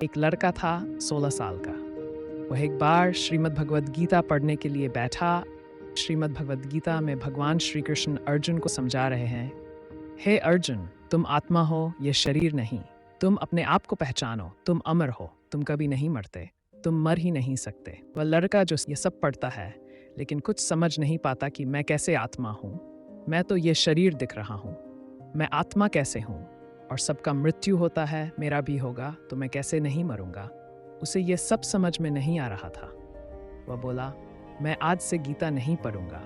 एक लड़का था 16 साल का। वह एक बार श्रीमद् भगवद गीता पढ़ने के लिए बैठा। श्रीमद् भगवद गीता में भगवान श्री कृष्ण अर्जुन को समझा रहे हैं, हे अर्जुन, तुम आत्मा हो, ये शरीर नहीं। तुम अपने आप को पहचानो, तुम अमर हो, तुम कभी नहीं मरते, तुम मर ही नहीं सकते। वह लड़का जो ये सब पढ़ता है लेकिन कुछ समझ नहीं पाता कि मैं कैसे आत्मा हूँ। मैं तो ये शरीर दिख रहा हूँ, मैं आत्मा कैसे हूँ? और सबका मृत्यु होता है, मेरा भी होगा, तो मैं कैसे नहीं मरूंगा? उसे ये सब समझ में नहीं आ रहा था। वह बोला, मैं आज से गीता नहीं पढ़ूंगा,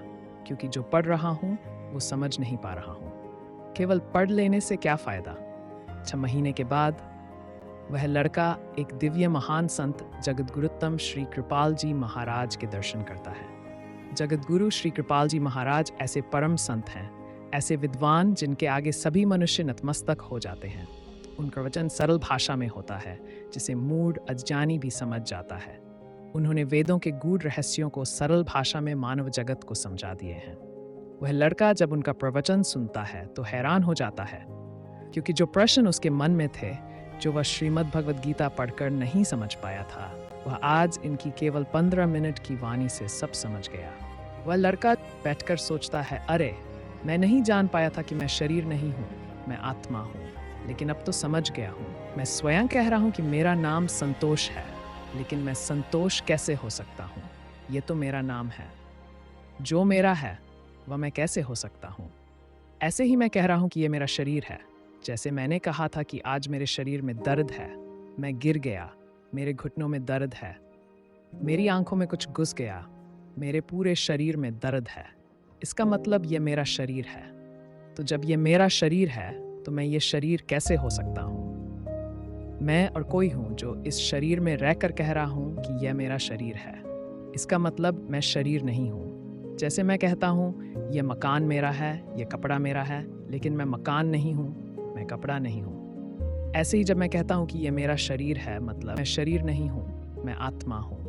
क्योंकि जो पढ़ रहा हूँ वो समझ नहीं पा रहा हूँ। केवल पढ़ लेने से क्या फायदा? 6 महीने के बाद वह लड़का एक दिव्य महान संत जगद्गुरुत्तम श्री कृपाल जी महाराज के दर्शन करता है। जगद्गुरु श्री कृपाल जी महाराज ऐसे परम संत हैं, ऐसे विद्वान जिनके आगे सभी मनुष्य नतमस्तक हो जाते हैं। उनका वचन सरल भाषा में होता है, जिसे मूढ़ अज्ञानी भी समझ जाता है। उन्होंने वेदों के गूढ़ रहस्यों को सरल भाषा में मानव जगत को समझा दिए हैं। वह लड़का जब उनका प्रवचन सुनता है तो हैरान हो जाता है, क्योंकि जो प्रश्न उसके मन में थे, जो वह श्रीमद् भगवद गीता पढ़कर नहीं समझ पाया था, वह आज इनकी केवल 15 मिनट की वाणी से सब समझ गया। वह लड़का बैठकर सोचता है, अरे, मैं नहीं जान पाया था कि मैं शरीर नहीं हूँ, मैं आत्मा हूँ, लेकिन अब तो समझ गया हूँ। मैं स्वयं कह रहा हूँ कि मेरा नाम संतोष है, लेकिन मैं संतोष कैसे हो सकता हूँ? ये तो मेरा नाम है। जो मेरा है वह मैं कैसे हो सकता हूँ? ऐसे ही मैं कह रहा हूँ कि ये मेरा शरीर है। जैसे मैंने कहा था कि आज मेरे शरीर में दर्द है, मैं गिर गया, मेरे घुटनों में दर्द है, मेरी आंखों में कुछ घुस गया, मेरे पूरे शरीर में दर्द है। इसका मतलब ये मेरा शरीर है। तो जब ये मेरा शरीर है तो मैं ये शरीर कैसे हो सकता हूँ? मैं और कोई हूँ जो इस शरीर में रहकर कह रहा हूँ कि यह मेरा शरीर है। इसका मतलब मैं शरीर नहीं हूँ। जैसे मैं कहता हूँ ये मकान मेरा है, ये कपड़ा मेरा है, लेकिन मैं मकान नहीं हूँ, मैं कपड़ा नहीं हूँ। ऐसे ही जब मैं कहता हूँ कि ये मेरा शरीर है, मतलब मैं शरीर नहीं हूँ, मैं आत्मा हूँ।